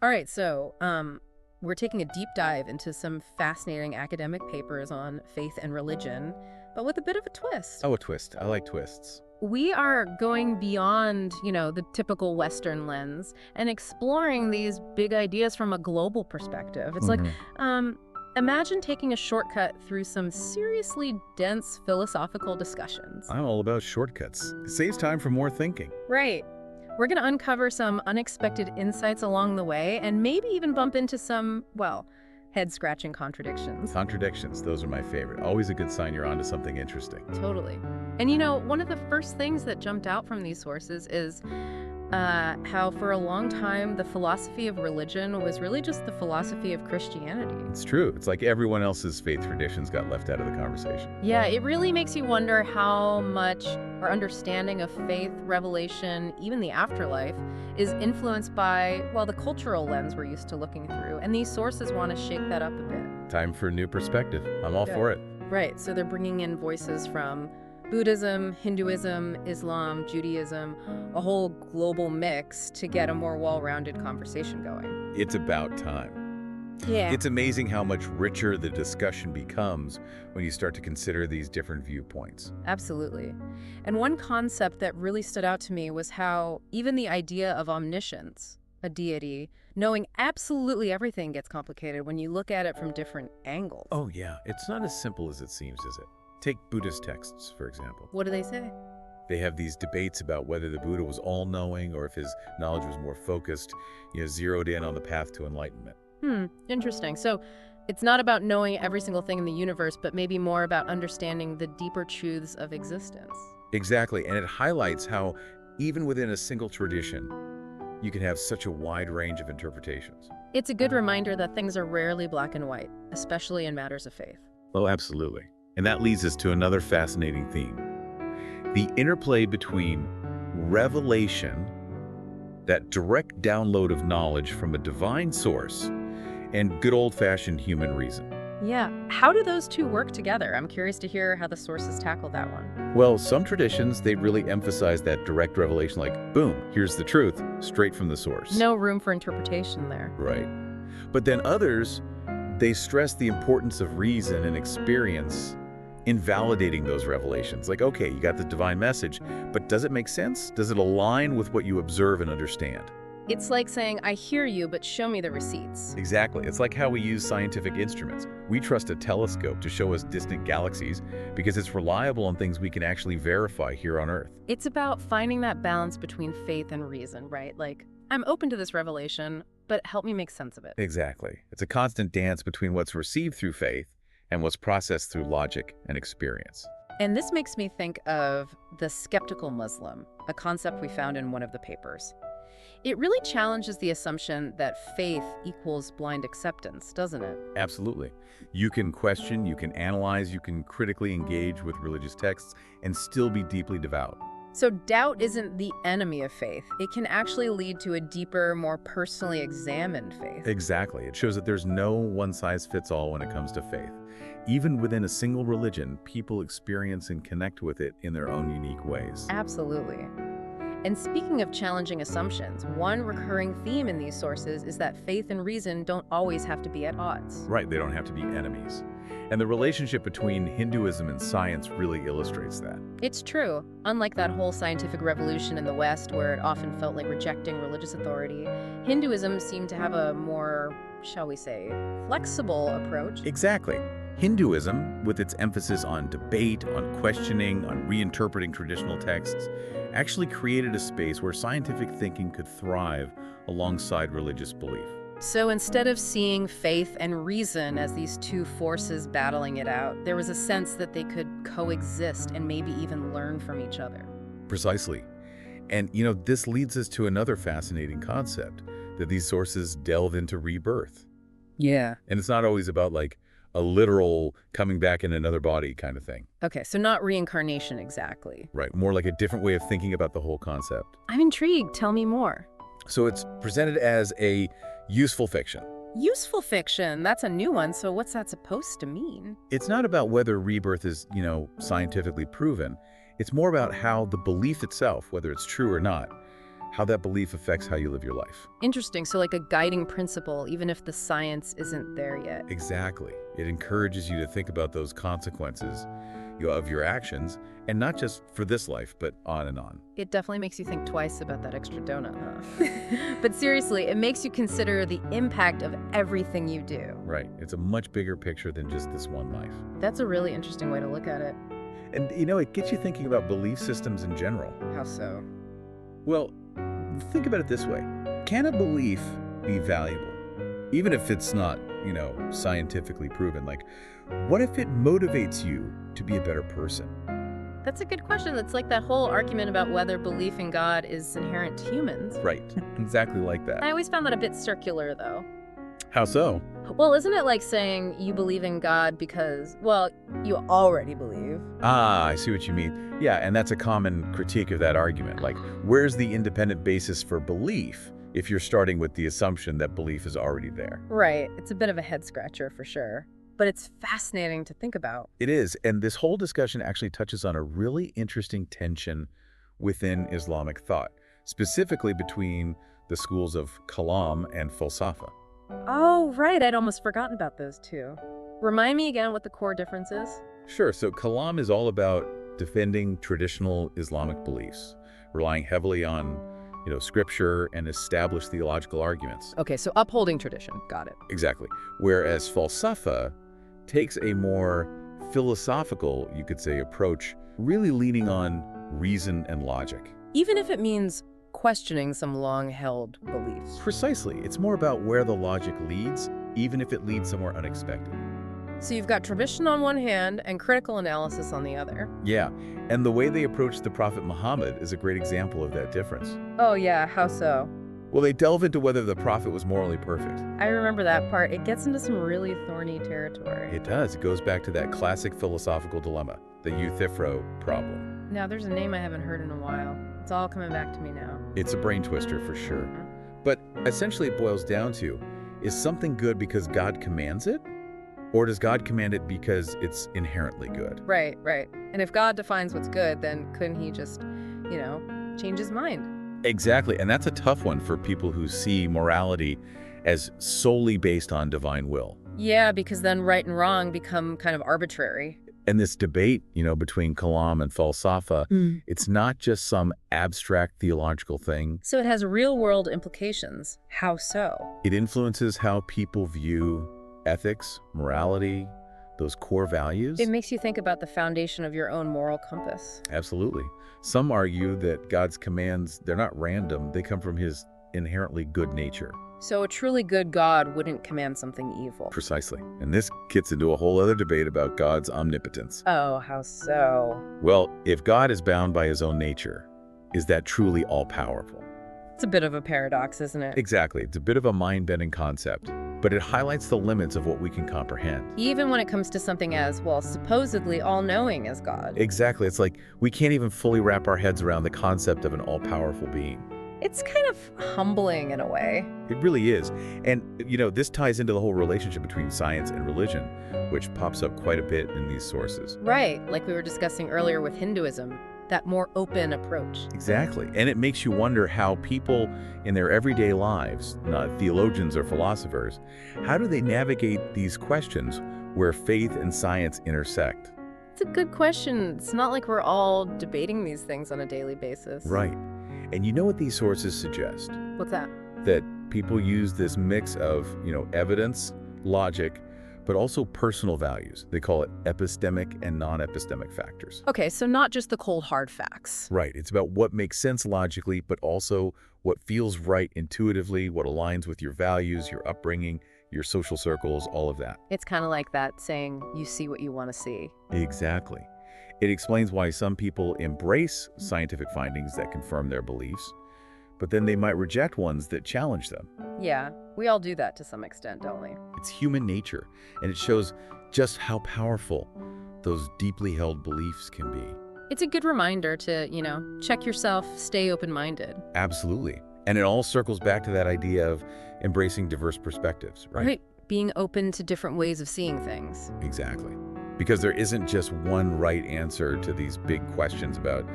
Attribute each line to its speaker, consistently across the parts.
Speaker 1: All right, so we're taking a deep dive into some fascinating academic papers on faith and religion, but with a bit of a twist.
Speaker 2: Oh, a twist. I like twists.
Speaker 1: We are going beyond, the typical Western lens and exploring these big ideas from a global perspective. It's like, imagine taking a shortcut through some seriously dense philosophical discussions.
Speaker 2: I'm all about shortcuts. It saves time for more thinking.
Speaker 1: Right. We're going to uncover some unexpected insights along the way and maybe even bump into some, well, head-scratching contradictions.
Speaker 2: Contradictions, those are my favorite. Always a good sign you're onto something interesting.
Speaker 1: Totally. And one of the first things that jumped out from these sources is how for a long time the philosophy of religion was really just the philosophy of Christianity.
Speaker 2: It's true. It's like everyone else's faith traditions got left out of the conversation.
Speaker 1: Yeah, it really makes you wonder how much our understanding of faith, revelation, even the afterlife, is influenced by, well, the cultural lens we're used to looking through. And these sources want to shake that up a bit.
Speaker 2: Time for a new perspective. I'm all for it.
Speaker 1: Right, so they're bringing in voices from Buddhism, Hinduism, Islam, Judaism, a whole global mix to get a more well-rounded conversation going.
Speaker 2: It's about time.
Speaker 1: Yeah.
Speaker 2: It's amazing how much richer the discussion becomes when you start to consider these different viewpoints.
Speaker 1: Absolutely. And one concept that really stood out to me was how even the idea of omniscience, a deity, knowing absolutely everything gets complicated when you look at it from different angles.
Speaker 2: Oh yeah, it's not as simple as it seems, is it? Take Buddhist texts, for example.
Speaker 1: What do they say?
Speaker 2: They have these debates about whether the Buddha was all-knowing or if his knowledge was more focused, zeroed in on the path to enlightenment.
Speaker 1: Interesting. So it's not about knowing every single thing in the universe, but maybe more about understanding the deeper truths of existence.
Speaker 2: Exactly, and it highlights how even within a single tradition, you can have such a wide range of interpretations.
Speaker 1: It's a good reminder that things are rarely black and white, especially in matters of faith.
Speaker 2: Oh, absolutely. And that leads us to another fascinating theme. The interplay between revelation, that direct download of knowledge from a divine source, and good old-fashioned human reason.
Speaker 1: Yeah. How do those two work together? I'm curious to hear how the sources tackle that one.
Speaker 2: Well, some traditions, they really emphasize that direct revelation, like, boom, here's the truth, straight from the source.
Speaker 1: No room for interpretation there.
Speaker 2: Right. But then others, they stress the importance of reason and experience in validating those revelations. Like, okay, you got the divine message, but does it make sense? Does it align with what you observe and understand?
Speaker 1: It's like saying, I hear you, but show me the receipts.
Speaker 2: Exactly. It's like how we use scientific instruments. We trust a telescope to show us distant galaxies because it's reliable on things we can actually verify here on Earth.
Speaker 1: It's about finding that balance between faith and reason, right? Like, I'm open to this revelation, but help me make sense of it.
Speaker 2: Exactly. It's a constant dance between what's received through faith and what's processed through logic and experience.
Speaker 1: And this makes me think of the skeptical Muslim, a concept we found in one of the papers. It really challenges the assumption that faith equals blind acceptance, doesn't it?
Speaker 2: Absolutely. You can question, you can analyze, you can critically engage with religious texts and still be deeply devout.
Speaker 1: So doubt isn't the enemy of faith. It can actually lead to a deeper, more personally examined faith.
Speaker 2: Exactly. It shows that there's no one-size-fits-all when it comes to faith. Even within a single religion, people experience and connect with it in their own unique ways.
Speaker 1: Absolutely. And speaking of challenging assumptions, one recurring theme in these sources is that faith and reason don't always have to be at odds.
Speaker 2: Right, they don't have to be enemies. And the relationship between Hinduism and science really illustrates that.
Speaker 1: It's true. Unlike that whole scientific revolution in the West where it often felt like rejecting religious authority, Hinduism seemed to have a more, shall we say, flexible approach.
Speaker 2: Exactly. Hinduism, with its emphasis on debate, on questioning, on reinterpreting traditional texts, actually created a space where scientific thinking could thrive alongside religious belief.
Speaker 1: So instead of seeing faith and reason as these two forces battling it out, there was a sense that they could coexist and maybe even learn from each other.
Speaker 2: Precisely. And, this leads us to another fascinating concept, that these sources delve into rebirth.
Speaker 1: Yeah.
Speaker 2: And it's not always about, like, a literal coming back in another body kind of thing.
Speaker 1: Okay, so not reincarnation exactly.
Speaker 2: Right, more like a different way of thinking about the whole concept.
Speaker 1: I'm intrigued. Tell me more.
Speaker 2: So it's presented as a useful fiction.
Speaker 1: Useful fiction, that's a new one, so what's that supposed to mean?
Speaker 2: It's not about whether rebirth is, scientifically proven. It's more about how the belief itself, whether it's true or not, how that belief affects how you live your life.
Speaker 1: Interesting. So like a guiding principle, even if the science isn't there yet.
Speaker 2: Exactly. It encourages you to think about those consequences of your actions, and not just for this life, but on and on.
Speaker 1: It definitely makes you think twice about that extra donut, huh? But seriously, it makes you consider the impact of everything you do.
Speaker 2: Right. It's a much bigger picture than just this one life.
Speaker 1: That's a really interesting way to look at it.
Speaker 2: And, it gets you thinking about belief systems in general.
Speaker 1: How so?
Speaker 2: Well, think about it this way. Can a belief be valuable? Even if it's not, scientifically proven. Like, what if it motivates you to be a better person?
Speaker 1: That's a good question. It's like that whole argument about whether belief in God is inherent to humans.
Speaker 2: Right. Exactly like that.
Speaker 1: I always found that a bit circular, though.
Speaker 2: How so?
Speaker 1: Well, isn't it like saying you believe in God because, well, you already believe?
Speaker 2: Ah, I see what you mean. Yeah, and that's a common critique of that argument. Like, where's the independent basis for belief if you're starting with the assumption that belief is already there?
Speaker 1: Right. It's a bit of a head-scratcher for sure. But it's fascinating to think about.
Speaker 2: It is, and this whole discussion actually touches on a really interesting tension within Islamic thought, specifically between the schools of Kalam and Falsafa.
Speaker 1: Oh, right. I'd almost forgotten about those two. Remind me again what the core difference is?
Speaker 2: Sure. So Kalam is all about defending traditional Islamic beliefs, relying heavily on, scripture and established theological arguments.
Speaker 1: Okay, so upholding tradition. Got it.
Speaker 2: Exactly. Whereas Falsafa takes a more philosophical, you could say, approach, really leaning on reason and logic.
Speaker 1: Even if it means questioning some long-held beliefs.
Speaker 2: Precisely. It's more about where the logic leads, even if it leads somewhere unexpected.
Speaker 1: So you've got tradition on one hand and critical analysis on the other.
Speaker 2: Yeah, and the way they approach the Prophet Muhammad is a great example of that difference.
Speaker 1: Oh yeah, how so?
Speaker 2: Well, they delve into whether the Prophet was morally perfect.
Speaker 1: I remember that part. It gets into some really thorny territory.
Speaker 2: It does. It goes back to that classic philosophical dilemma, the Euthyphro problem.
Speaker 1: Now, there's a name I haven't heard in a while. It's all coming back to me now.
Speaker 2: It's a brain twister for sure. But essentially it boils down to, is something good because God commands it? Or does God command it because it's inherently good?
Speaker 1: Right, right. And if God defines what's good, then couldn't he just, change his mind?
Speaker 2: Exactly. And that's a tough one for people who see morality as solely based on divine will.
Speaker 1: Yeah, because then right and wrong become kind of arbitrary.
Speaker 2: And this debate, between Kalam and Falsafa, it's not just some abstract theological thing.
Speaker 1: So it has real-world implications. How so?
Speaker 2: It influences how people view ethics, morality, those core values.
Speaker 1: It makes you think about the foundation of your own moral compass.
Speaker 2: Absolutely. Some argue that God's commands, they're not random. They come from his inherently good nature.
Speaker 1: So a truly good God wouldn't command something evil.
Speaker 2: Precisely. And this gets into a whole other debate about God's omnipotence.
Speaker 1: Oh, how so?
Speaker 2: Well, if God is bound by his own nature, is that truly all-powerful?
Speaker 1: It's a bit of a paradox, isn't it?
Speaker 2: Exactly. It's a bit of a mind-bending concept, but it highlights the limits of what we can comprehend.
Speaker 1: Even when it comes to something as, well, supposedly all-knowing as God.
Speaker 2: Exactly. It's like we can't even fully wrap our heads around the concept of an all-powerful being.
Speaker 1: It's kind of humbling in a way.
Speaker 2: It really is. And, this ties into the whole relationship between science and religion, which pops up quite a bit in these sources.
Speaker 1: Right, like we were discussing earlier with Hinduism, that more open approach.
Speaker 2: Exactly. And it makes you wonder how people in their everyday lives, not theologians or philosophers, how do they navigate these questions where faith and science intersect?
Speaker 1: It's a good question. It's not like we're all debating these things on a daily basis.
Speaker 2: Right. And you know what these sources suggest?
Speaker 1: What's that?
Speaker 2: That people use this mix of, evidence, logic, but also personal values. They call it epistemic and non-epistemic factors.
Speaker 1: Okay, so not just the cold hard facts.
Speaker 2: Right. It's about what makes sense logically, but also what feels right intuitively, what aligns with your values, your upbringing, your social circles, all of that.
Speaker 1: It's kind of like that saying, you see what you want to see.
Speaker 2: Exactly. It explains why some people embrace scientific findings that confirm their beliefs, but then they might reject ones that challenge them.
Speaker 1: Yeah, we all do that to some extent, don't we?
Speaker 2: It's human nature, and it shows just how powerful those deeply held beliefs can be.
Speaker 1: It's a good reminder to, check yourself, stay open-minded.
Speaker 2: Absolutely. And it all circles back to that idea of embracing diverse perspectives, right?
Speaker 1: Right. Being open to different ways of seeing things.
Speaker 2: Exactly. Because there isn't just one right answer to these big questions about,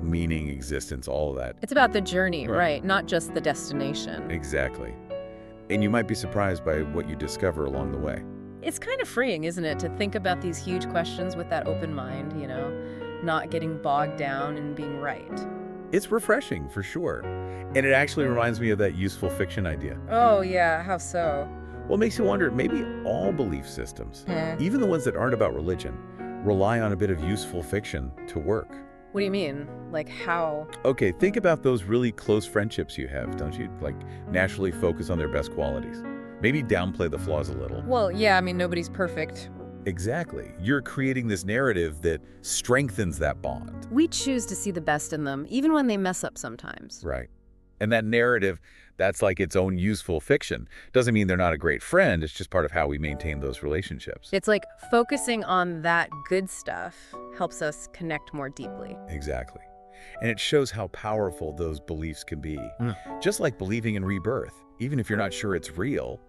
Speaker 2: meaning, existence, all of that.
Speaker 1: It's about the journey, right? Not just the destination.
Speaker 2: Exactly. And you might be surprised by what you discover along the way.
Speaker 1: It's kind of freeing, isn't it, to think about these huge questions with that open mind, not getting bogged down and being right.
Speaker 2: It's refreshing, for sure. And it actually reminds me of that useful fiction idea.
Speaker 1: Oh, yeah. How so?
Speaker 2: Well, it makes you wonder, maybe all belief systems, even the ones that aren't about religion, rely on a bit of useful fiction to work.
Speaker 1: What do you mean? Like how?
Speaker 2: Okay, think about those really close friendships you have, don't you? Like, naturally focus on their best qualities. Maybe downplay the flaws a little.
Speaker 1: Well, yeah, I mean, nobody's perfect.
Speaker 2: Exactly. You're creating this narrative that strengthens that bond.
Speaker 1: We choose to see the best in them, even when they mess up sometimes.
Speaker 2: Right. And that narrative, that's like its own useful fiction. Doesn't mean they're not a great friend. It's just part of how we maintain those relationships.
Speaker 1: It's like focusing on that good stuff helps us connect more deeply.
Speaker 2: Exactly. And it shows how powerful those beliefs can be. Just like believing in rebirth, even if you're not sure it's real,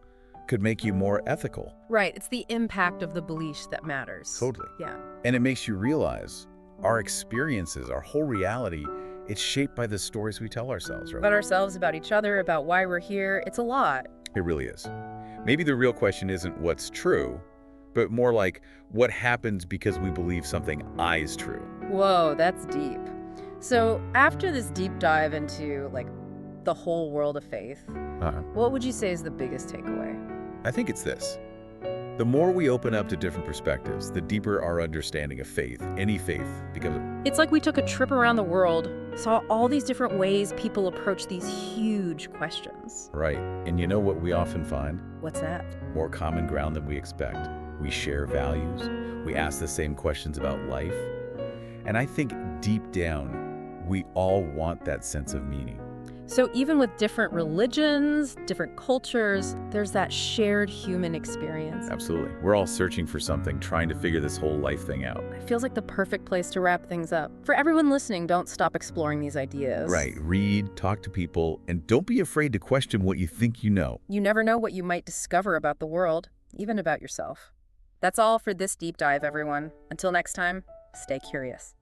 Speaker 2: could make you more ethical.
Speaker 1: Right. It's the impact of the beliefs that matters.
Speaker 2: Totally.
Speaker 1: Yeah.
Speaker 2: And it makes you realize our experiences, our whole reality, it's shaped by the stories we tell ourselves, right?
Speaker 1: About ourselves, about each other, about why we're here. It's a lot.
Speaker 2: It really is. Maybe the real question isn't what's true, but more like what happens because we believe something is true.
Speaker 1: Whoa, that's deep. So after this deep dive into, the whole world of faith, what would you say is the biggest takeaway?
Speaker 2: I think it's this. The more we open up to different perspectives, the deeper our understanding of faith, any faith, becomes.
Speaker 1: It's like we took a trip around the world, saw all these different ways people approach these huge questions.
Speaker 2: Right. And you know what we often find?
Speaker 1: What's that?
Speaker 2: More common ground than we expect. We share values. We ask the same questions about life. And I think deep down, we all want that sense of meaning.
Speaker 1: So even with different religions, different cultures, there's that shared human experience.
Speaker 2: Absolutely. We're all searching for something, trying to figure this whole life thing out.
Speaker 1: It feels like the perfect place to wrap things up. For everyone listening, don't stop exploring these ideas.
Speaker 2: Right. Read, talk to people, and don't be afraid to question what you think you know.
Speaker 1: You never know what you might discover about the world, even about yourself. That's all for this deep dive, everyone. Until next time, stay curious.